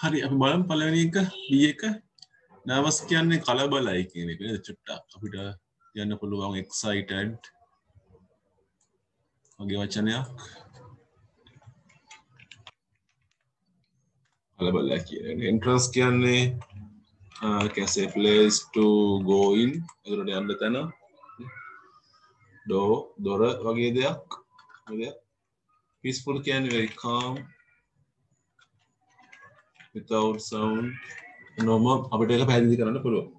හරි අපි බලමු පළවෙනි එක B එක nervous කියන්නේ කලබලයි කියන එක නේද චුට්ටක් අපිට කියන්න පුළුවන් excited වගේ වචනයක් කලබලයි කියන්නේ entrance කියන්නේ can say place to go in එතකොට යන්න තැන දොර වගේ දෙයක් peaceful කියන්නේ very calm without sound normal අපිට ඒක පැහැදිලි කරන්න පුළුවන්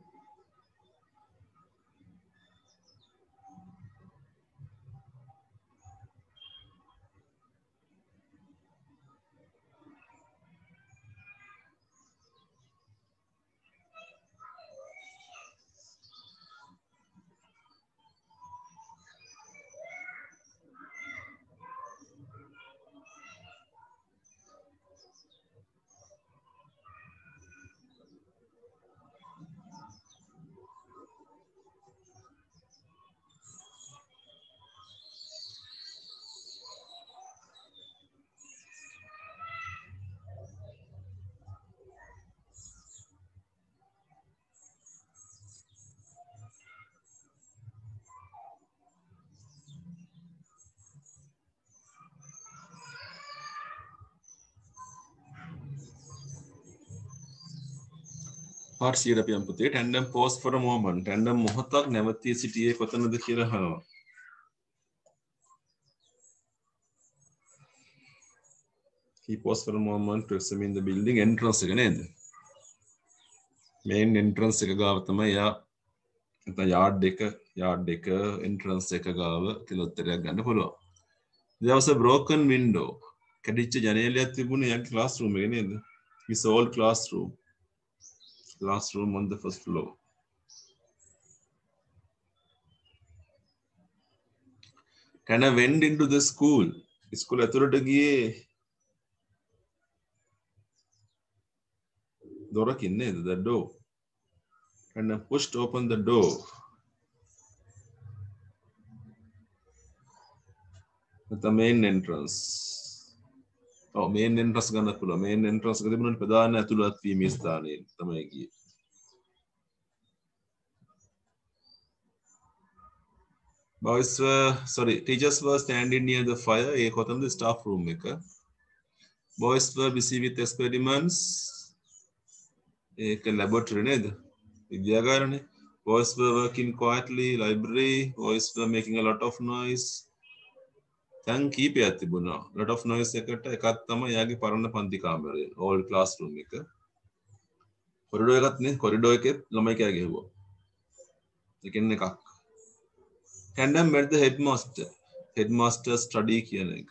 part 100 අපි යමු පුතේ tandem pause for a moment tandem මොහොතක් නැවතී සිටියේ කොතනද කියලා අහනවා he pause for a moment to examine the building entrance එක නේද main entrance එක ගාව තමයි යා නැත්නම් yard එක entrance එක ගාව කියලා උත්තරයක් ගන්න පුළුවන් there was a broken window කැඩිච්ච ජනේලයක් තිබුණේ යාගේ classroom එකේ නේද his old classroom on the first floor. Tana went into the school. School ඇතුළට ගියේ දොරකින් නේද? The door. Tana pushed open the door. The main entrance. main entrance ගන්න පුළුවන්. main entrance එක තිබුණානේ ප්‍රධාන ඇතුළත් වීමේ ස්ථානයේ තමයි ගියේ. teachers were standing near the fire. ඒ කොතනද staff room එක. Boys were busy with experiments. ඒක laboratory නේද? විද්‍යාගාරනේ. Boys were working quietly, library. Boys were making a lot of noise. දැන් කීපයක් තිබුණා. lot of noise එකට එකක් තමයි යාගේ පරණ පන්ති කාමරය. old classroom එක. කොරිඩෝ එකත් නේ. කොරිඩෝ එකේ ළමයි කෑ ගැහුවා. ඒකෙන් එකක්. Tandem met the headmaster. Headmaster study කියන එක.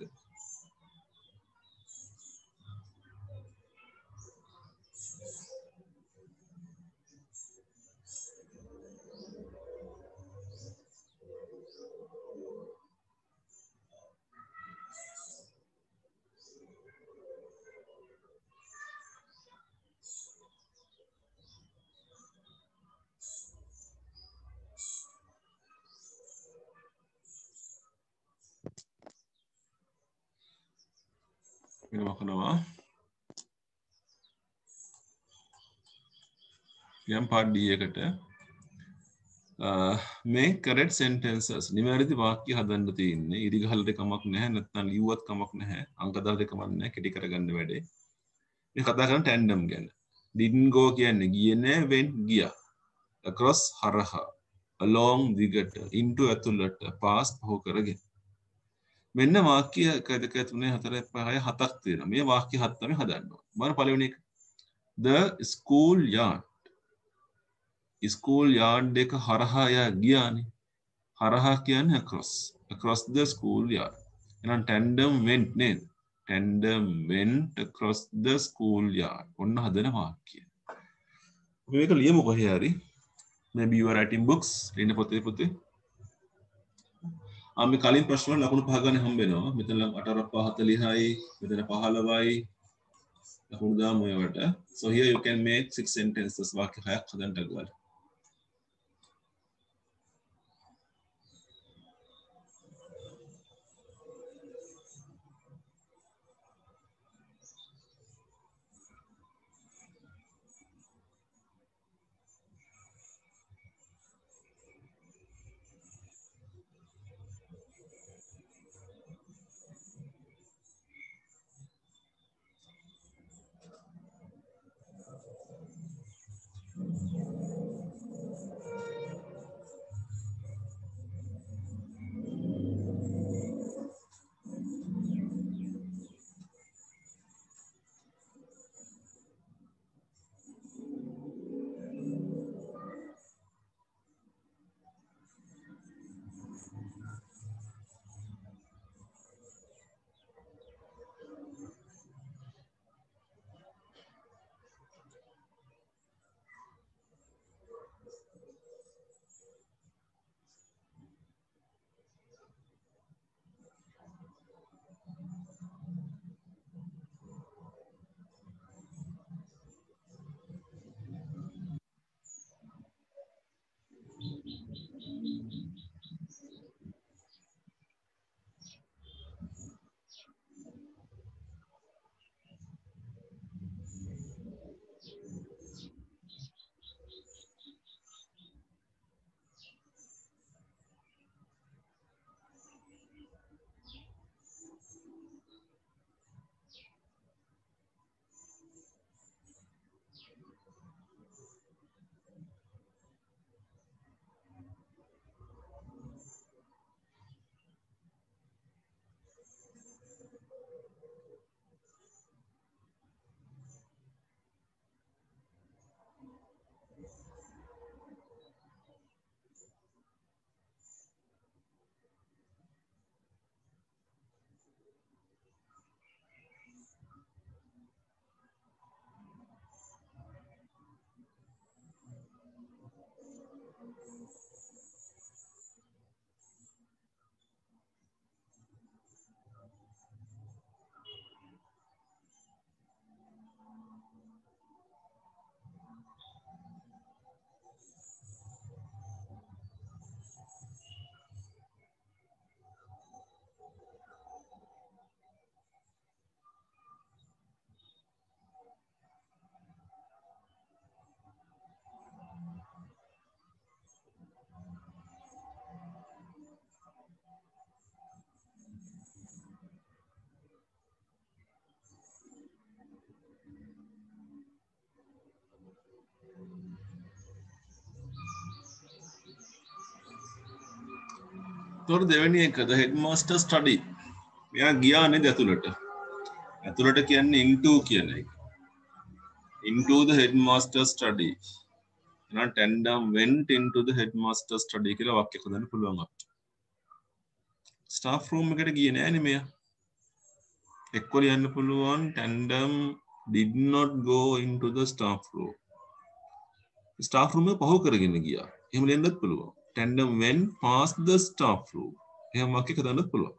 වෙනවකනවා යම් part D එකට make correct sentences නිවැරදි වාක්‍ය හදන්න තියෙන්නේ ඉරි ගහලා කමක් නැහැ නැත්නම් ලියුවත් කමක් නැහැ අංක දාලා කමක් නැහැ කෙටි කරගන්න වැඩේ මේ කතා කරන tandem ගැන didn't go කියන්නේ ගියේ නැහැ went ගියා across හරහා along දිගට into ඇතුළට past පහු කරගෙන මෙන්න වාක්‍ය 1 2 3 4 5 7ක් තියෙනවා. මේ වාක්‍ය 7 තමයි හදන්න ඕනේ. බලන්න පළවෙනි එක. The school yard. school yard එක හරහා යා ගියානේ. හරහා කියන්නේ across. across the school yard. එහෙනම් tandem went නේද? tandem went across the school yard. ඔන්න හදන වාක්‍ය. අපි මේක ලියමු කොහේ හරි. Maybe you are writing books. ලියන පොතේ. අපි කලින් ප්‍රශ්න වල ලකුණු පහ ගන්න හම්බ වෙනවා. මෙතන 8:40යි, මෙතන 15යි. ලකුණු දාමු ඒවට. So here you can make 6 sentences වාක්‍ය 6ක් හදන්න ගන්න. තොර දෙවැනි එක the headmaster study. මෙයා ගියා නේද ඇතුළට. ඇතුළට කියන්නේ into කියන එක. Into the headmaster study. එහෙනම් tandem went into the headmaster study කියලා වාක්‍යයක් හදන්න පුළුවන් අපිට. staff room එකට ගියේ නෑනේ මෙයා. එක්ක ලියන්න පුළුවන් tandem did not go into the staff room. staff room එක පහු කරගෙන ගියා. එහෙම ලියන්නත් පුළුවන්. tandem went past the staff room. එහෙම වාක්‍යයක් හදන්නත් පුළුවන්.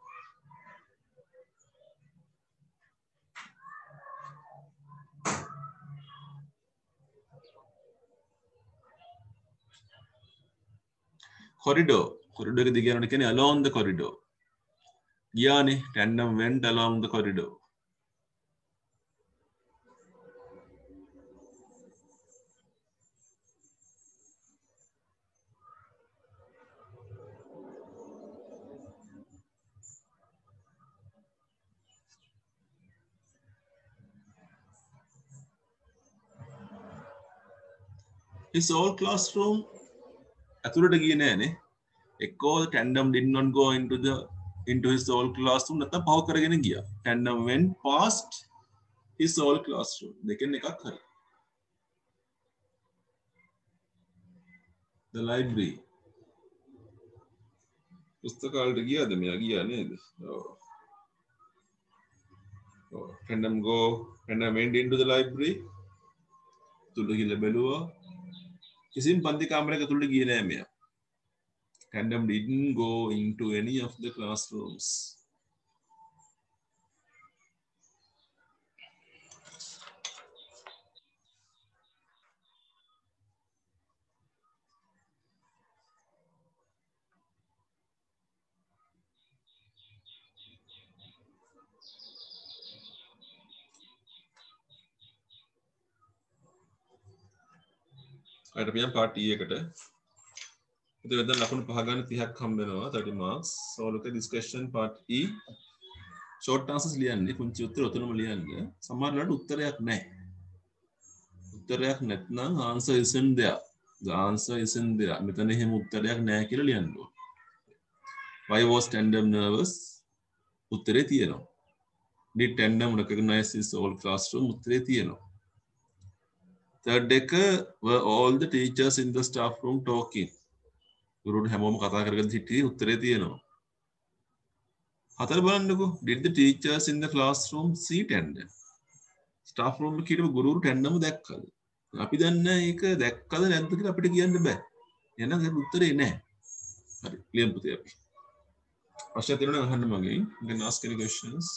corridor එක දිග යනකොට කියන්නේ along the corridor. ගියානේ tandem went along the corridor. his whole classroom ඇතුළට ගියේ නෑනේ. එක්කෝ tandem did not go into his whole classroom නැත්නම් පහු කරගෙන ගියා. tandem went past his whole classroom. දෙකෙන් එකක් හරි. the library පුස්තකාලයට ගියාද මෙයා ගියා නේද? ඔව්. tandem went into the library. තුල ගිහලා බැලුවා. කිසිම පන්ති කාමරයක තුල ගියේ නෑ මෙයා. tandem didn't go into any of the classrooms. අයිට පියන් පාර්ට් E එකට. ඉතින් දැන් ලකුණු පහ ගන්න 30ක් හම්බ වෙනවා 30 marks. So look at this question part E. short answers ලියන්නේ කුංචි උත්තර ඔතනම ලියන්න. සමහරවිට උත්තරයක් නැහැ. උත්තරයක් නැත්නම් answer isn't there. The answer isn't there. මෙතන එහෙම උත්තරයක් නැහැ කියලා ලියන්න ඕන. Why was tandem nervous? උත්තරේ තියෙනවා. Did tandem recognize his whole classroom? උත්තරේ තියෙනවා. Third එක were all the teachers in the staff room talking? ගුරුවරු හැමෝම කතා කරගෙන සිටියේ උත්තරේ තියෙනවා. හතර බලන්නකෝ. Did the teachers in the classroom see tandem? staff room එකේ හිටපු ගුරුවරු tandem දැක්කද? අපි දන්නේ ඒක දැක්කද නැද්ද කියලා අපිට කියන්න බෑ. එහෙනම් ඒක උත්තරේ නෑ. හරි. ලියමු පුතේ අපි. ප්‍රශ්න තියෙනවා අහන්න මගෙන්. You can ask any questions.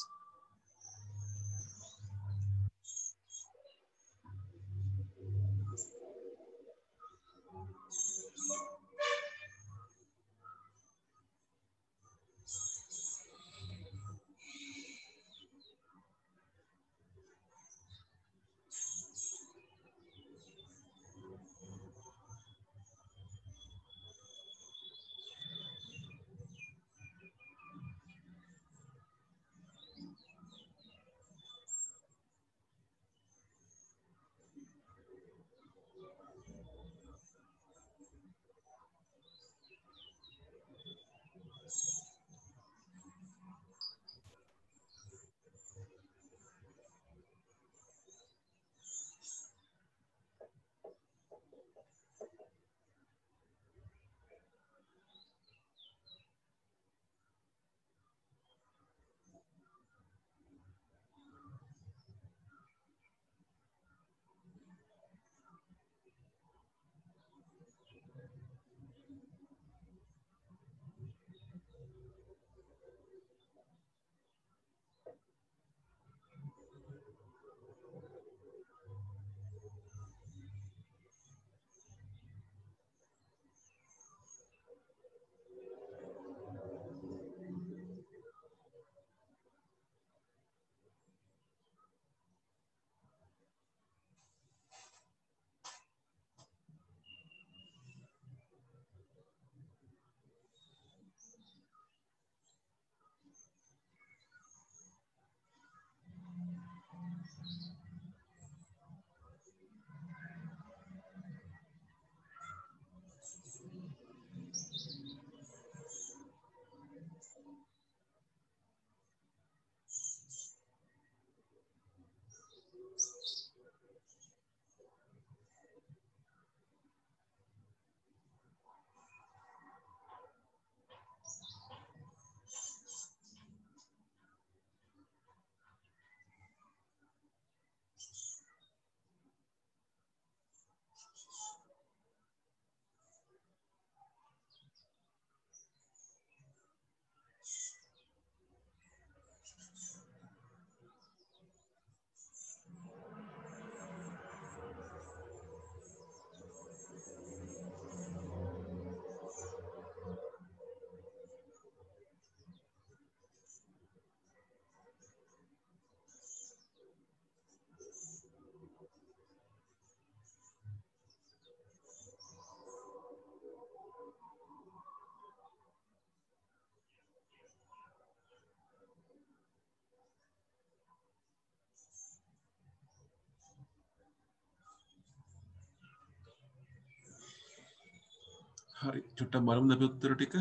හරි චුට්ටක් බලමුද අපි උත්තර ටික.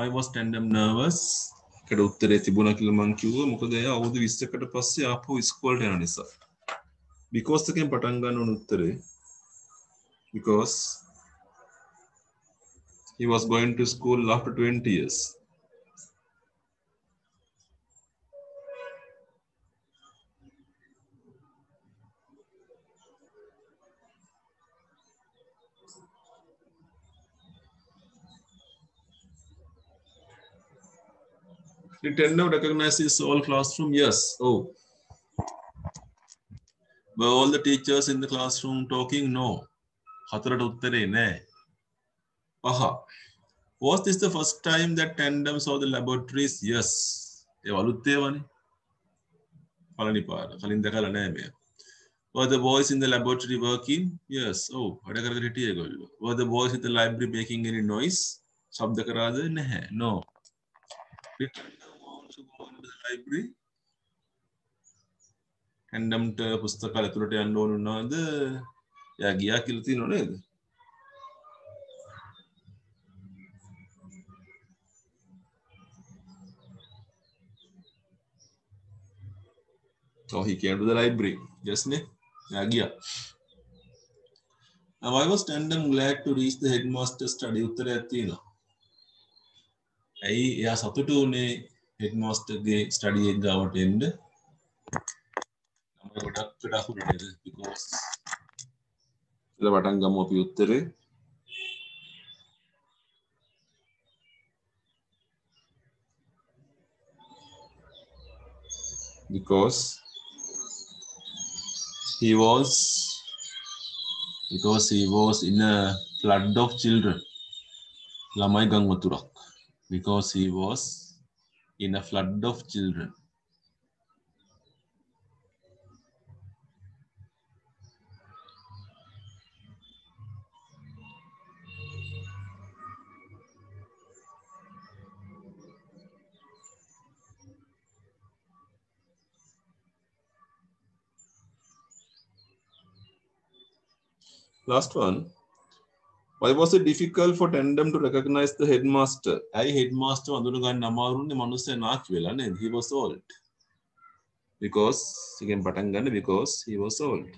I was tandem nervous. ඒකට උත්තරේ තිබුණා කියලා මං කිව්වා. මොකද එයා අවුරුදු 20කට පස්සේ ආපහු ඉස්කෝලේට යන නිසා. because එකෙන් පටන් ගන්න ඕන උත්තරේ. because he was going to school after 20 years. The tandem recognizes all classroom. Yes. Oh. Were all the teachers in the classroom talking? No. හතරට උත්තරේ නෑ. Aha. Was this the first time that tandem saw the laboratories? Yes. ඒ අලුත් ඒවානේ. පළවෙනි පාර. කලින් දැකලා නෑ මෙයා. Were the boys in the laboratory working? Yes. Oh, වැඩ කරගෙන හිටියේ ඒගොල්ලෝ. Were the boys in the library making any noise? ශබ්ද කරාද? නැහැ. No. Did tandem also go into the library? tandemට පුස්තකාල ඇතුළට යන්න ඕන වුණාද? එයා ගියා කියලා තියෙනව නේද? So he came to the library. Yes, ne? එයා ගියා. Now I was tandem glad to reach the headmaster study. උත්තරයක් තියෙනවා. ඇයි එයා සතුටු වුණේ headmaster ගේ study එක ගාවට එන්න? නම ගොඩක් අහුරු නේද? because ඉතින් පටන් ගමු අපි උත්තරේ. because he was in a flood of children. ළමයි ගම් වතුරක්. Because he was in a flood of children. Last one. Why was it difficult for tandem to recognize the headmaster? ඇයි headmaster අඳුන ගන්න අමාරුනේ මනුස්සයා නාකි වෙලා නේද? He was old. Because එකෙන් පටන් ගන්න because he was old.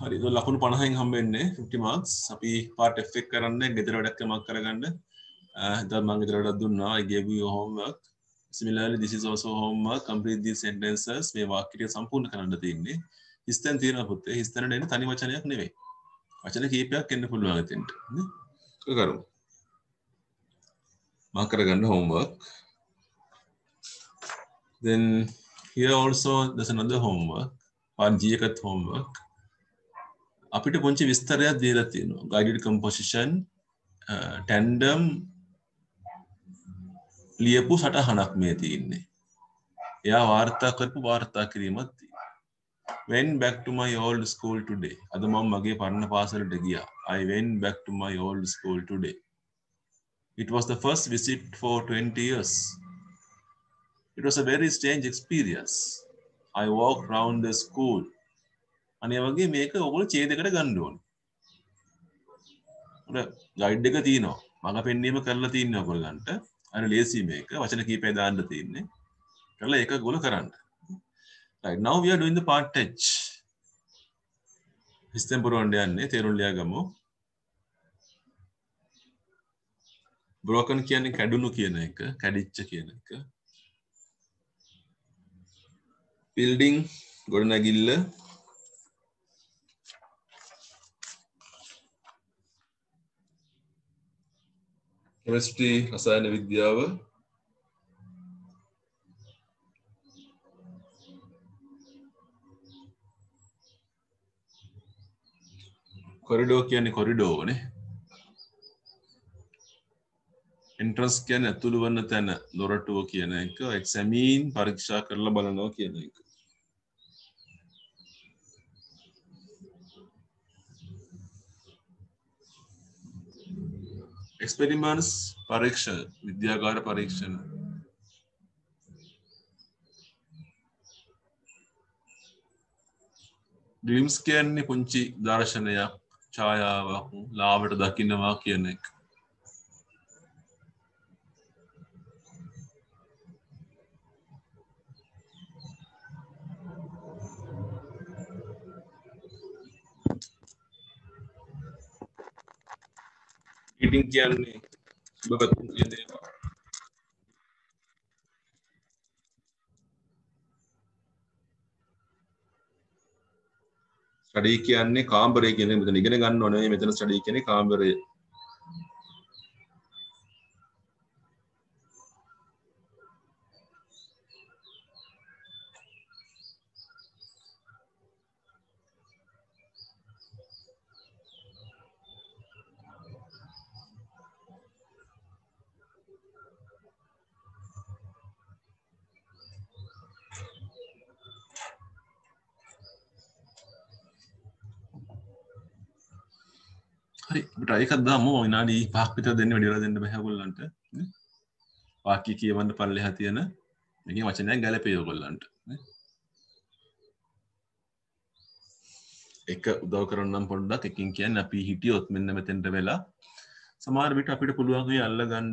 හරි ඒක ලකුණු 50න් හම්බෙන්නේ 50 marks. අපි part F එක කරන්නේ ගෙදර වැඩක් යමක් කරගන්න. දැන් මම ගෙදර වැඩක් දුන්නා. I gave you your homework. Similarly this is also homework. Complete these sentences. මේ වාක්‍ය ටික සම්පූර්ණ කරන්න තියෙන්නේ. හිස්තැන් තියෙනවා පුතේ. හිස්තැනට එන්නේ තනි වචනයක් නෙවෙයි. වචන කීපයක් එන්න පුළුවන් එතෙන්ට. නේ? ඒක කරමු. මාක් කරගන්න homework. Then here also there's another homework. part G එකත් homework. අපිට පොන්චි විස්තරයක් දීලා තියෙනවා. guided composition tandem ලියපු සටහනක් මේ තියෙන්නේ. එයා වාර්තා කරපු වාර්තා කිරීමක් තියෙනවා. went back to my old school today. අද මම මගේ පරණ පාසලට ගියා. I went back to my old school today. It was the first visit for 20 years. It was a very strange experience. I walked round the school. අනේ වගේ මේක ඔයගොල්ලෝ ඡේදයකට ගන්න ඕනේ. උඩ ගයිඩ් එක තියෙනවා. මම පෙන්නීම කරලා තියෙනවා ඔයගොල්ලන්ට. අර ලේසි මේක වචන කීපය දාන්න තියෙන්නේ. කරලා ඒක ඔයගොල්ලෝ කරන්න. Right now we are doing the part H. හිස්තෙන් පුරවන්න යන්නේ තේරුම් ලියා ගමු. broken කියන්නේ කැඩුණු කියන එක, කැඩිච්ච කියන එක. building ගොඩනැගිල්ල. chemistry රසායන විද්‍යාව. corridor කියන්නේ corridor නේ. entrance කියන්නේ ඇතුළු වන තැන, දොරටුව කියන එක. examine පරීක්ෂා කරලා බලනවා කියන එක. एक्सपेरिमेंट्स परीक्षण विद्यागार परीक्षण ड्रीम्स කියන්නේ පුංචි දර්ශනයක් ඡායාවක් ලාවට දකින්නවා කියන එක. ඊටින් කියන්නේ සුබපැතුම් කියන දේවල්. ස්ටඩි කියන්නේ කාමරය කියන එක මෙතන ඉගෙන ගන්න ඕනේ මෙතන ස්ටඩි කියන්නේ කාමරය. හරි අපිට එකක් දාමු විනාඩි 5ක් විතර දෙන්න වැඩි වෙලා දෙන්න බෑ ඔයගොල්ලන්ට. වාක්‍ය කියවන්න පල්ලෙහා තියෙන මේකේ වචනයක් ගැලපෙයි ඔයගොල්ලන්ට. එක උදව් කරන්නම් පොඩ්ඩක් එකකින් කියන්නේ අපි හිටියොත් මෙන්න මෙතෙන්ට වෙලා සමහර විට අපිට පුළුවන් වෙයි අල්ලගන්න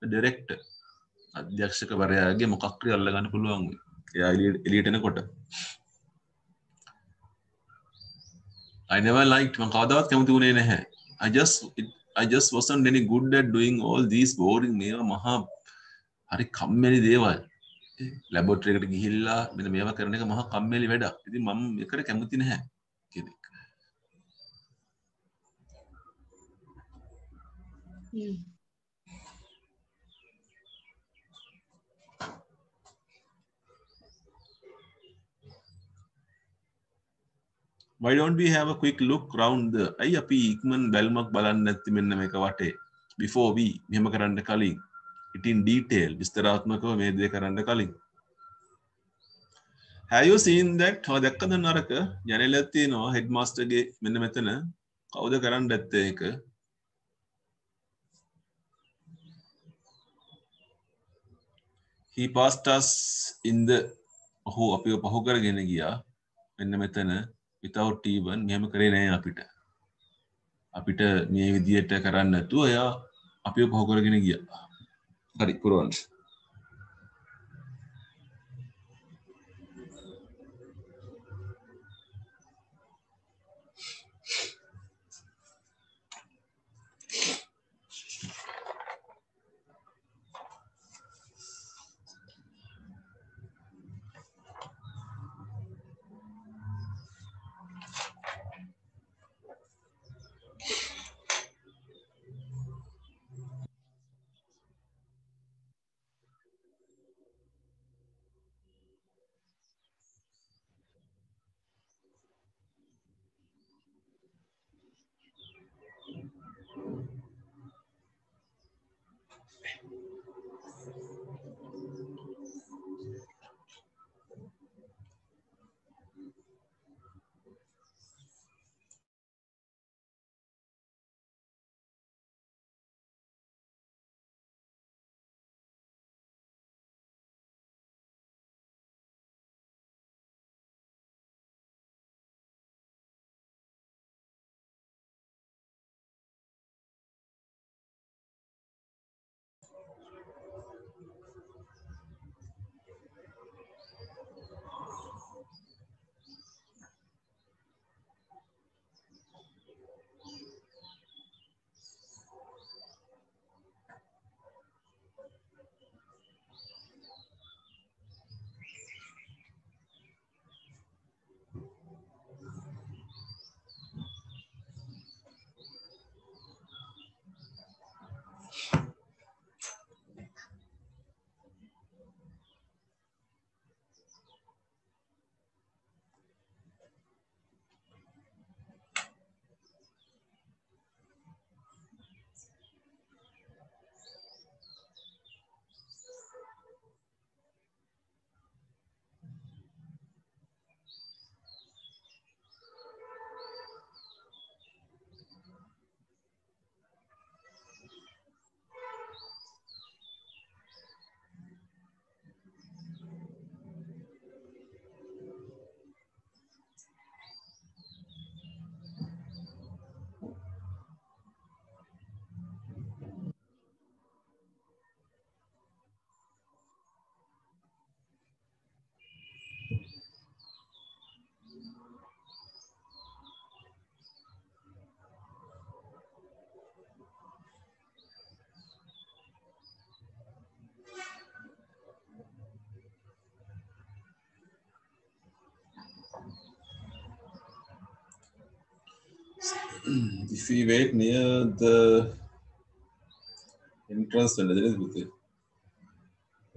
ඩිරෙක්ට් අධ්‍යක්ෂකවරයාගේ මොකක් හරි අල්ලගන්න පුළුවන් වෙයි. එයා එළියට එනකොට I never liked මම කවදාවත් කැමති වුණේ නැහැ. I just wasn't any good at doing all these boring මේවා මහා හරි කම්මැලි දේවල්. ලැබොරටරි එකට ගිහිල්ලා මෙන්න මේවා කරන එක මහා කම්මැලි වැඩක්. ඉතින් මම මේකට කැමති නැහැ කියන එක. Why don't we have a quick look round the අයි අපි ඉක්මන් බැලුමක් බලන්න නැති මෙන්න මේක වටේ before we මෙහෙම කරන්න කලින් it in detail විස්තරාත්මකව මේ දේ කරන්න කලින් have you seen that ඔය දැක්කද නරක ජනෙලක් තියෙනවා headmasterගේ මෙන්න මෙතන කවුද කරන්න ඇත්තේ ඒක he passed us in the ඔහු අපිව පහු කරගෙන ගියා මෙන්න මෙතන without even මෙහෙම කරේ නෑ අපිට මේ විදියට කරන්න නැතුව එයා අපිව පහු කරගෙන ගියා. හරි පුරවන්න. If we wait near the entrance, then there is with the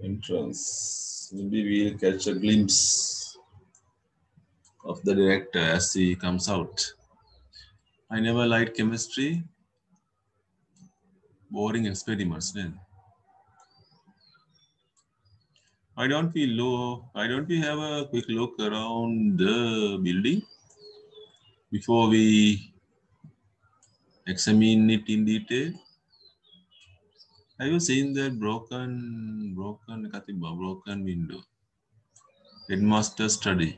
entrance, maybe we'll catch a glimpse of the director as he comes out. I never liked chemistry. Boring experiments then. Why don't we have a quick look around the building before we examine it in detail? Have you seen that broken window? Headmaster study.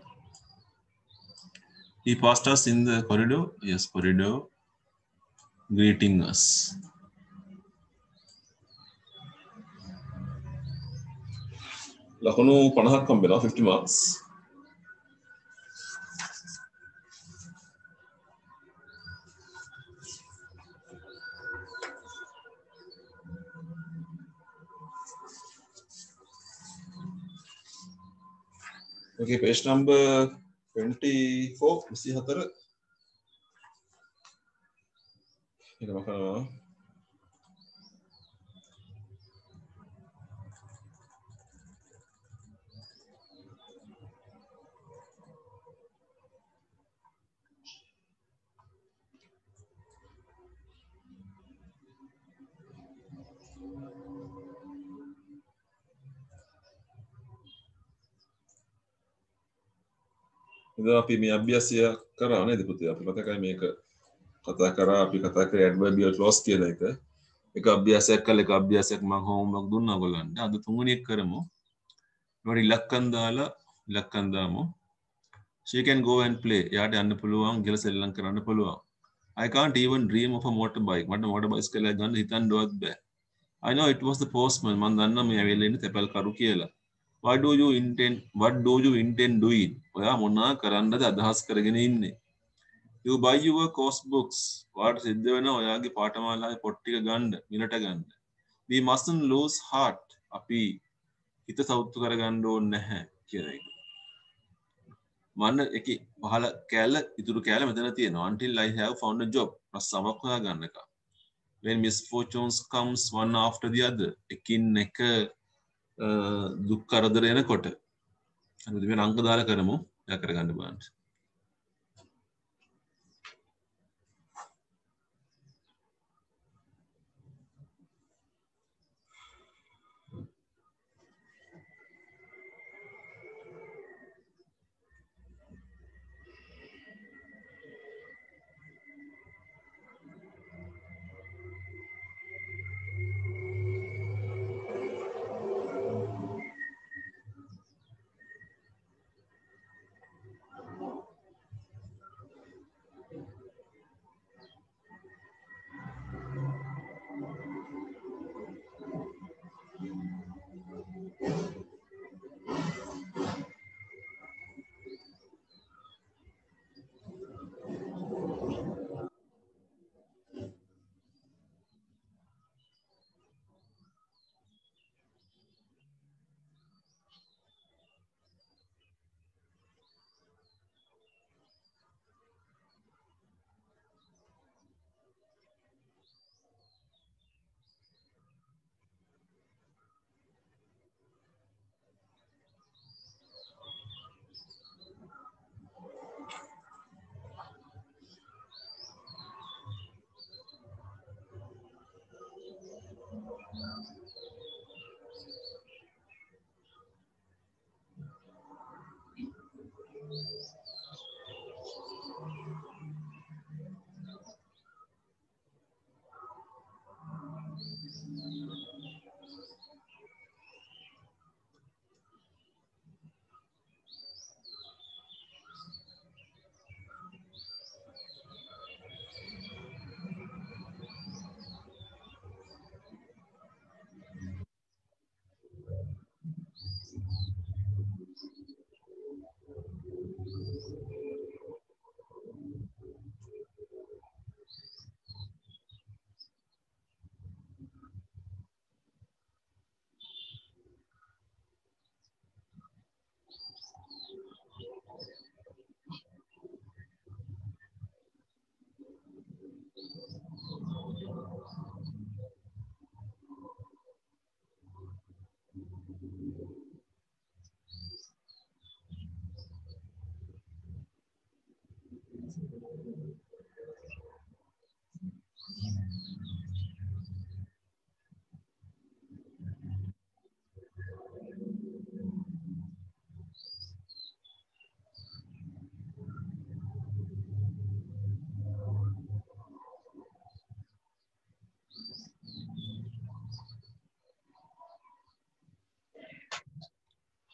He passed us in the corridor. Yes, corridor. Greeting us. ලකුණු 50ක් හම්බෙනවා 50 marks. Okay, page number 24, 24. Ini makana. ඉතින් අපි මේ අභ්‍යාසය කරා නේද පුතේ? අපි මතකයි මේක කතා කරා අපි කතා කරේ adverbial clause කියන එක. එක අභ්‍යාසයක් කළා එක අභ්‍යාසයක් මම homework දුන්නා ඔයගොල්ලන්ට. අද තුන්වෙනි එක කරමු. ඊට ඉලක්කම් දාමු. She can go and play. යාට යන්න පුළුවන්, ගිහලා සෙල්ලම් කරන්න පුළුවන්. I can't even dream of a motorbike. මට motor bicycle එකක් ගන්න හිතන්නවත් බෑ. I know it was the postman. මම දන්නා මේ ඇවිල්ලා ඉන්නේ තැපැල් කරු කියලා. What do you intend doing? ඔයා මොනවා කරන්නද අදහස් කරගෙන ඉන්නේ? You buy your course books. ඔයාට සිද්ධ වෙනවා ඔයාගේ පාඨමාලාවේ පොත් ටික ගන්න, මිලට ගන්න. We mustn't lose heart. අපි හිත සෞතු කරගන්න ඕනේ නැහැ කියන එක. මන්න එකේ පහල කැල ඉතුරු කැල මෙතන තියෙනවා. Until I have found a job. රස්සාවක් හොයා ගන්න එක. When misfortunes comes one after the other. එකින් එක දුක් කරදර එනකොට අපි මේ අංක දාලා කරමු. එයා කරගන්න බලන්න.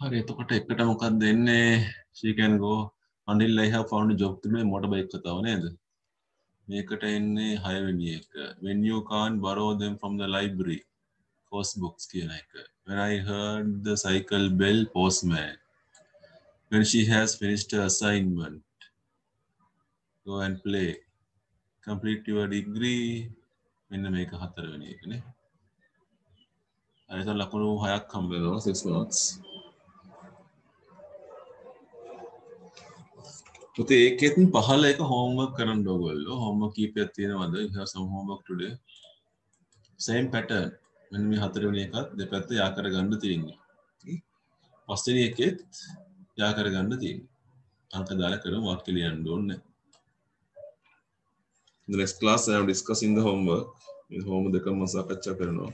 හරි එතකොට එකට මොකක්ද දෙන්නේ she can go until I have found a job තුනේ motorbike කතාව නේද මේකට එන්නේ 6 වෙනි එක when you can't borrow them from the library post books කියන එක when I heard the cycle bell postman when she has finished her assignment go and play complete your degree මෙන්න මේක 4 වෙනි එකනේ හරි එතන ලකුණු 6ක් හම්බ වෙනවා 6 marks පුතේ ඒකෙත් පහළ එක homework කරන්න ඕගොල්ලෝ homework කීපයක් තියෙනවද you have some homework today same pattern මෙන්න මේ 4 වෙනි එකත් දෙපැත්ත යා කරගන්න තියෙන්නේ පස්වෙනි එකෙත් යා කරගන්න තියෙන්නේ අංක දාලා කරමු වාක්‍ය ලියන්න ඕනේ the next class I am discussing the homework මේ homework දෙකම සාකච්ඡා කරනවා